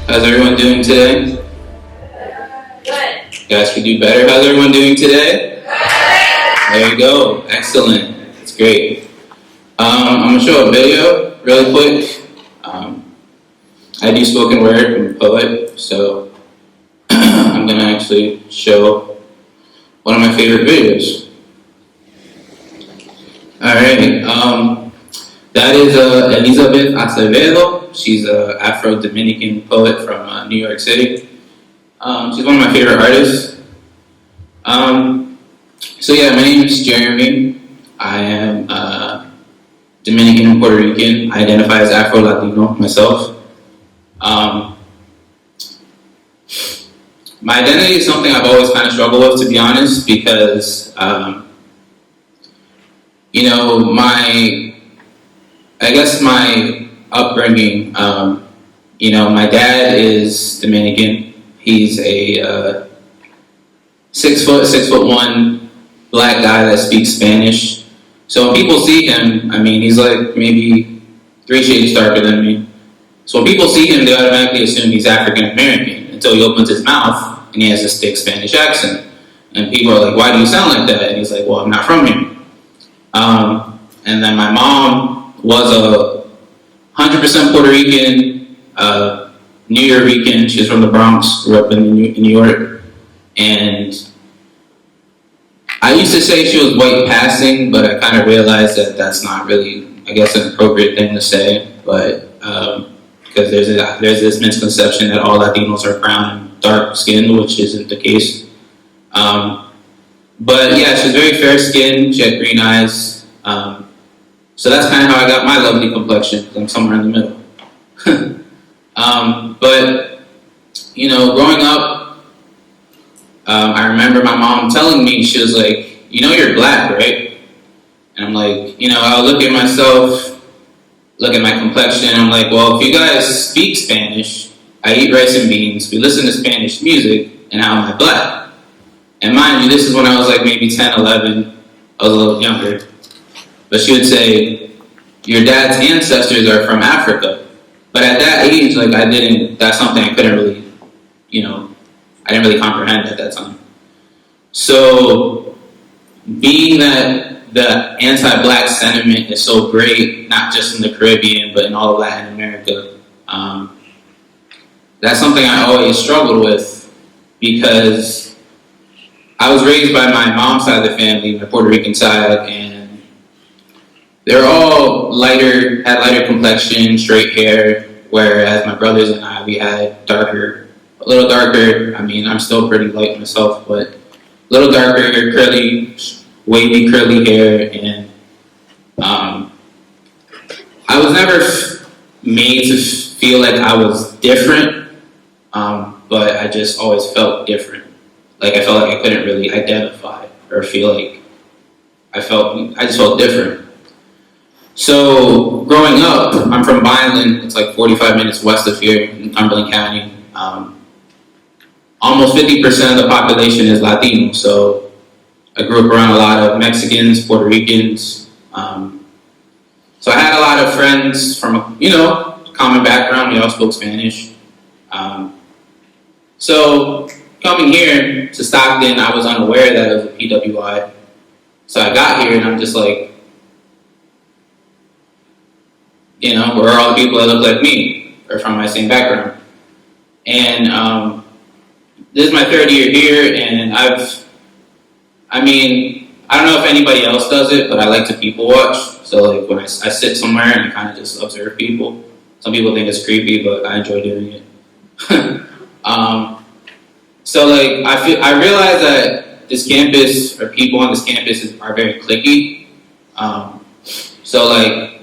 How's everyone doing today? Good. You guys could do better. How's everyone doing today? There you go. Excellent. That's great. I'm going to show a video really quick. I do spoken word. I'm a poet, so I'm going to actually show one of my favorite videos. Alright, that is Elizabeth Acevedo. She's an Afro-Dominican poet from New York City. She's one of my favorite artists. So yeah, my name is Jeremy. I am Dominican and Puerto Rican. I identify as Afro-Latino myself. My identity is something I've always kind of struggled with, to be honest, because my upbringing. My dad is Dominican. He's a 6'1" black guy that speaks Spanish. So when people see him, he's like maybe 3 shades darker than me. So when people see him, they automatically assume he's African American until he opens his mouth and he has this thick Spanish accent. And people are like, "Why do you sound like that?" And he's like, "Well, I'm not from here." And then my mom was a 100% Puerto Rican, New Yorker. She's from the Bronx, grew up in New York. And I used to say she was white passing, but I kind of realized that that's not really, an appropriate thing to say. But because there's this misconception that all Latinos are brown and dark skinned, which isn't the case. But yeah, she's very fair skinned. She had green eyes. So that's kind of how I got my lovely complexion. I'm somewhere in the middle. But growing up, I remember my mom telling me, she was like, "You're black, right?" And I'm like, I'll look at myself, look at my complexion. I'm like, well, if you guys speak Spanish, I eat rice and beans, we listen to Spanish music, and how am I black? And mind you, this is when I was like maybe 10, 11, I was a little younger. But she would say, "Your dad's ancestors are from Africa." But at that age, that's something I couldn't really, I didn't really comprehend at that time. So, being that the anti-black sentiment is so great, not just in the Caribbean, but in all of Latin America, that's something I always struggled with, because I was raised by my mom's side of the family, my Puerto Rican side, and they're all had lighter complexion, straight hair, whereas my brothers and I, we had a little darker. I'm still pretty light myself, but a little darker, curly, wavy, curly hair, and I was never made to feel like I was different, but I just always felt different. Like I felt like I couldn't really identify or feel like I just felt different. So growing up, I'm from Vineland. It's like 45 minutes west of here in Cumberland County. Almost 50% of the population is Latino. So I grew up around a lot of Mexicans, Puerto Ricans. So I had a lot of friends from common background. We all spoke Spanish. So coming here to Stockton, I was unaware that it was a PWI. So I got here and I'm just like, where are all the people that look like me or from my same background? And this is my 3rd year here, and I don't know if anybody else does it, but I like to people watch. So like when I sit somewhere and I kind of just observe people. Some people think it's creepy, but I enjoy doing it. So like I realize that this campus, or people on this campus, are very cliquey. So like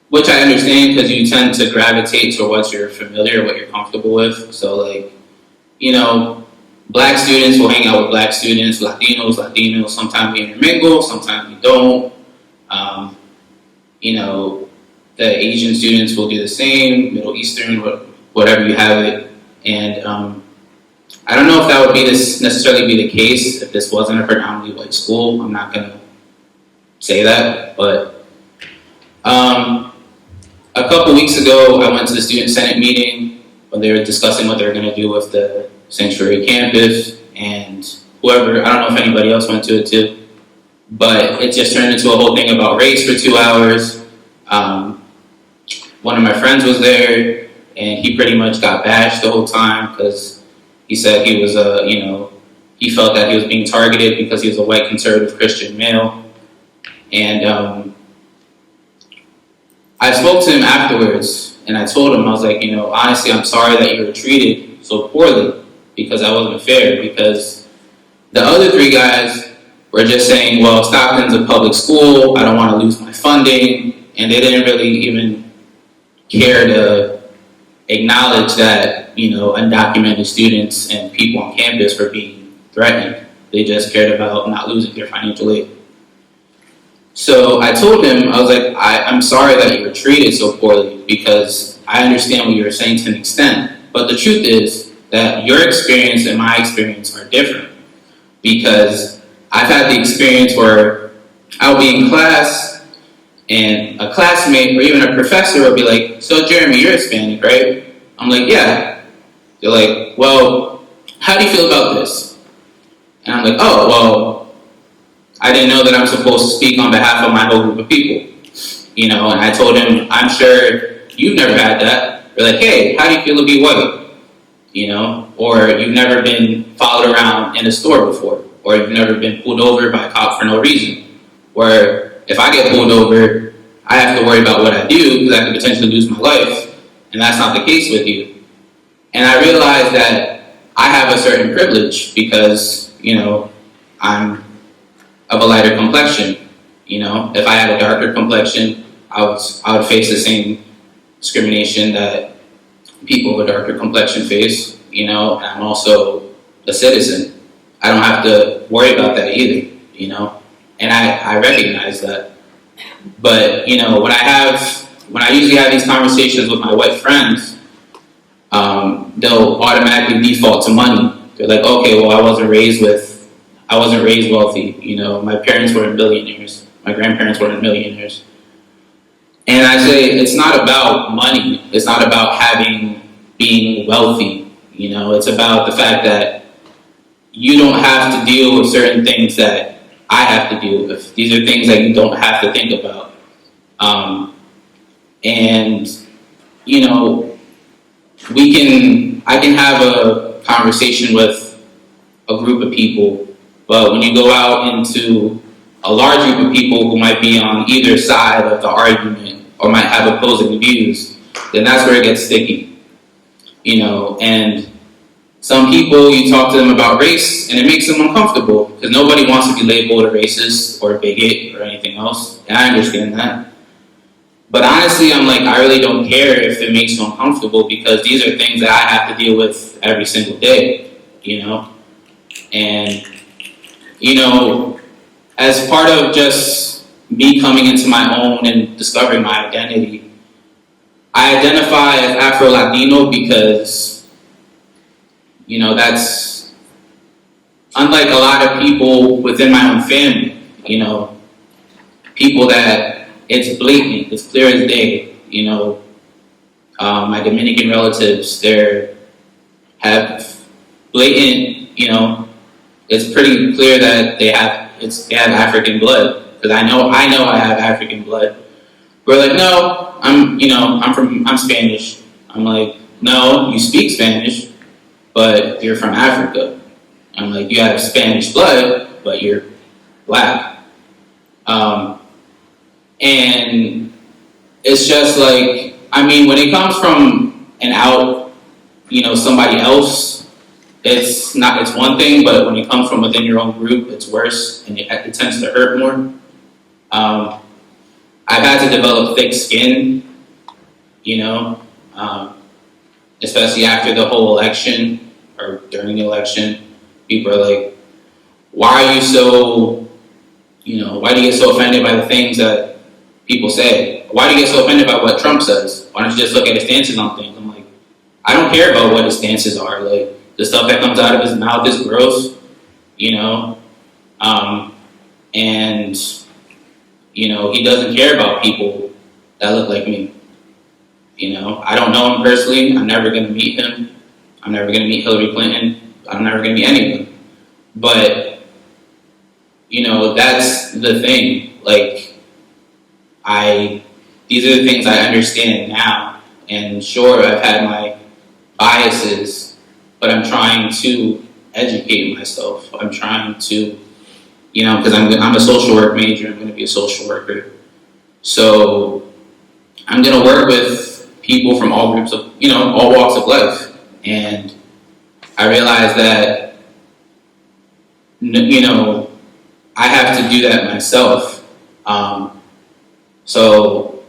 which I understand, because you tend to gravitate to what you're familiar, what you're comfortable with. So like black students will hang out with black students, Latinos. Sometimes we intermingle, sometimes we don't. The Asian students will do the same, Middle Eastern, whatever you have it. And I don't know if that would necessarily be the case if this wasn't a predominantly white school. I'm not gonna say that, but A couple weeks ago, I went to the Student Senate meeting when they were discussing what they were going to do with the Sanctuary campus, and whoever, I don't know if anybody else went to it too, but it just turned into a whole thing about race for 2 hours. One of my friends was there, and he pretty much got bashed the whole time because he said he was he felt that he was being targeted because he was a white conservative Christian male. And I spoke to him afterwards, and I told him, I was like, honestly, I'm sorry that you were treated so poorly because that wasn't fair. Because the other three guys were just saying, well, Stockton's a public school, I don't want to lose my funding, and they didn't really even care to acknowledge that, undocumented students and people on campus were being threatened. They just cared about not losing their financial aid. So I told him, I was like, I'm sorry that you were treated so poorly because I understand what you were saying to an extent, but the truth is that your experience and my experience are different because I've had the experience where I'll be in class and a classmate or even a professor will be like, so Jeremy, you're Hispanic, right? I'm like, yeah. They're like, well, how do you feel about this? And I'm like, oh, well, I didn't know that I'm supposed to speak on behalf of my whole group of people. And I told him, I'm sure you've never had that. They're like, hey, how do you feel to be white? Or you've never been followed around in a store before, or you've never been pulled over by a cop for no reason. Where if I get pulled over, I have to worry about what I do because I could potentially lose my life, and that's not the case with you. And I realized that I have a certain privilege because, I'm of a lighter complexion. If I had a darker complexion, I would face the same discrimination that people with a darker complexion face. And I'm also a citizen. I don't have to worry about that either. And I recognize that. But when I usually have these conversations with my white friends, they'll automatically default to money. They're like, okay, well, I wasn't raised wealthy. My parents weren't billionaires. My grandparents weren't millionaires. And I say, it's not about money. It's not about being wealthy. It's about the fact that you don't have to deal with certain things that I have to deal with. These are things that you don't have to think about. I can have a conversation with a group of people, but when you go out into a large group of people who might be on either side of the argument or might have opposing views, then that's where it gets sticky. And some people, you talk to them about race and it makes them uncomfortable because nobody wants to be labeled a racist or a bigot or anything else, and I understand that. But honestly, I'm like, I really don't care if it makes you uncomfortable because these are things that I have to deal with every single day, And, as part of just me coming into my own and discovering my identity, I identify as Afro-Latino because, that's unlike a lot of people within my own family, people that it's blatant, it's clear as day, my Dominican relatives, they have blatant, it's pretty clear that they have African blood because I know I have African blood. We're like, no, I'm Spanish. I'm like, no, you speak Spanish, but you're from Africa. I'm like, you have Spanish blood, but you're black. And it's just like, when it comes from somebody else, it's one thing, but when it comes from within your own group, it's worse, and it tends to hurt more. I've had to develop thick skin, especially after the whole election or during the election. People are like, why are you so, why do you get so offended by the things that people say? Why do you get so offended by what Trump says? Why don't you just look at his stances on things? I'm like, I don't care about what his stances are. Like, the stuff that comes out of his mouth is gross, and he doesn't care about people that look like me. You know, I don't know him personally. I'm never going to meet him. I'm never going to meet Hillary Clinton. I'm never going to meet anyone. But, you know, that's the thing. Like, these are the things I understand now. And sure, I've had my biases, but I'm trying to educate myself. I'm trying to, you know, because I'm a social work major. I'm going to be a social worker. So I'm going to work with people from all groups of, you know, all walks of life. And I realize that, you know, I have to do that myself. So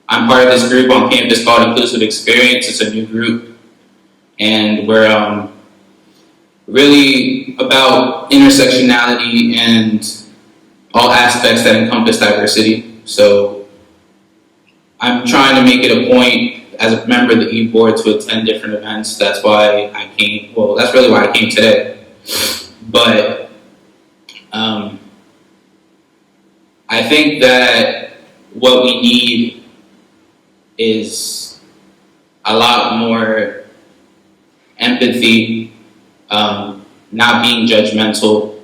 I'm part of this group on campus called Inclusive Experience. It's a new group. And we're really about intersectionality and all aspects that encompass diversity. So I'm trying to make it a point as a member of the e-board to attend different events. That's why I came, well, that's really why I came today. But I think that what we need is a lot more empathy, not being judgmental,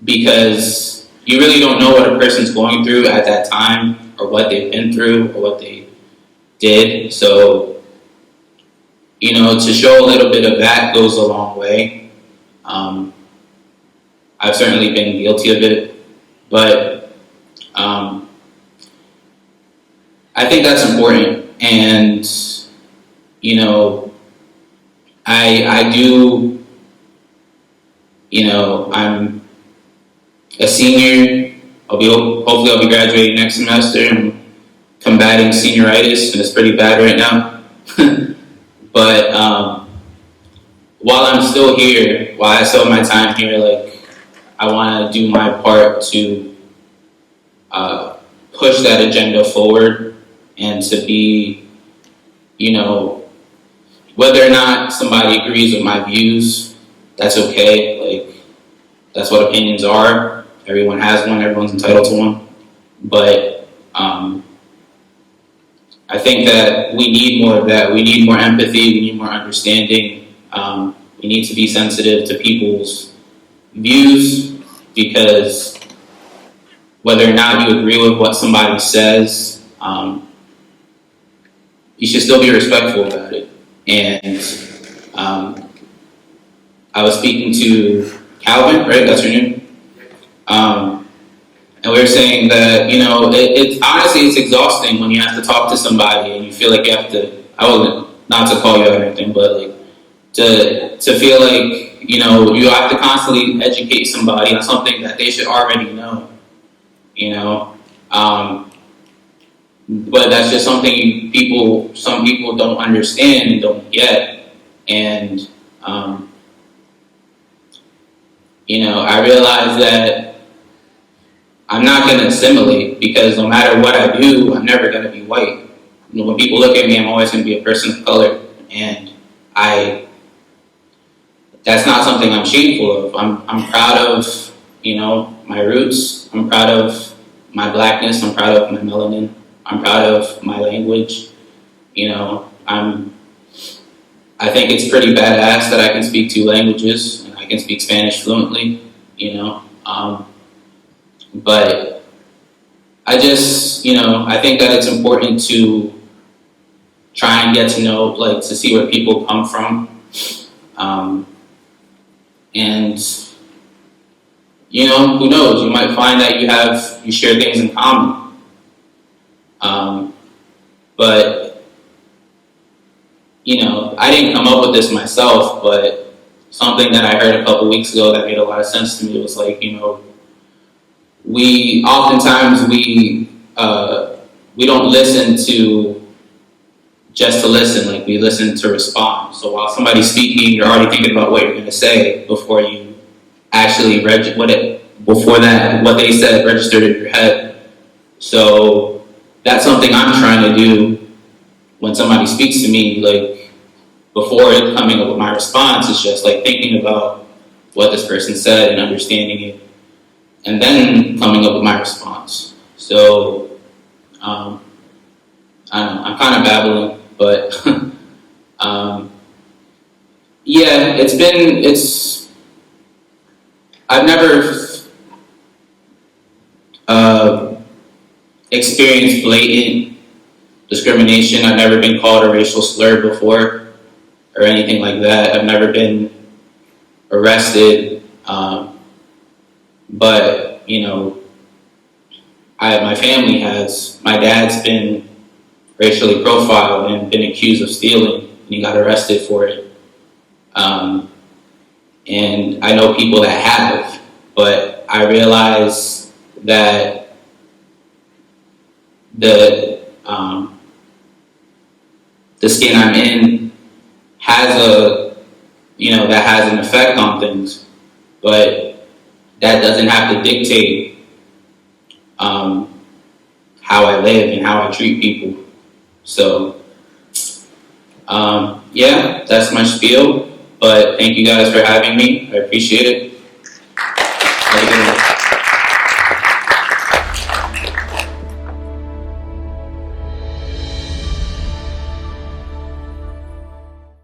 because you really don't know what a person's going through at that time, or what they've been through, or what they did. So, you know, to show a little bit of that goes a long way. I've certainly been guilty of it, but I think that's important. And, you know, I do, you know, I'm a senior. Hopefully I'll be graduating next semester. I'm combating senioritis, and it's pretty bad right now. But while I'm still here, while I still have my time here, like, I want to do my part to push that agenda forward, and to be, you know, whether or not somebody agrees with my views, that's okay. Like, that's what opinions are. Everyone has one. Everyone's entitled to one. But I think that we need more of that. We need more empathy. We need more understanding. We need to be sensitive to people's views, because whether or not you agree with what somebody says, you should still be respectful about it. And I was speaking to Calvin, right? That's your name? And we were saying that, you know, it's honestly, it's exhausting when you have to talk to somebody and you feel like you have to, I wasn't, not to call you out or anything, but like, to feel like, you know, you have to constantly educate somebody on something that they should already know, you know? But that's just something some people don't understand and don't get. And, you know, I realize that I'm not going to assimilate, because no matter what I do, I'm never going to be white. You know, when people look at me, I'm always going to be a person of color. And that's not something I'm shameful of. I'm proud of, you know, my roots. I'm proud of my blackness. I'm proud of my melanin. I'm proud of my language. You know, I think it's pretty badass that I can speak 2 languages, and I can speak Spanish fluently, you know. But I just, you know, I think that it's important to try and get to know, like, to see where people come from. And, you know, who knows? You might find that you share things in common. But, you know, I didn't come up with this myself, but something that I heard a couple weeks ago that made a lot of sense to me was like, you know, we don't listen just to listen, like, we listen to respond. So while somebody's speaking, you're already thinking about what you're going to say before you actually what they said registered in your head. So that's something I'm trying to do when somebody speaks to me, like, before coming up with my response. It's just like thinking about what this person said and understanding it, and then coming up with my response. So I don't know, I'm kind of babbling, But yeah, I've never experienced blatant discrimination. I've never been called a racial slur before or anything like that. I've never been arrested. But, you know, my family has. My dad's been racially profiled and been accused of stealing, and he got arrested for it. And I know people that have, but I realize that the skin I'm in has that has an effect on things, but that doesn't have to dictate how I live and how I treat people. So, yeah, that's my spiel. But thank you guys for having me. I appreciate it. Have a good one.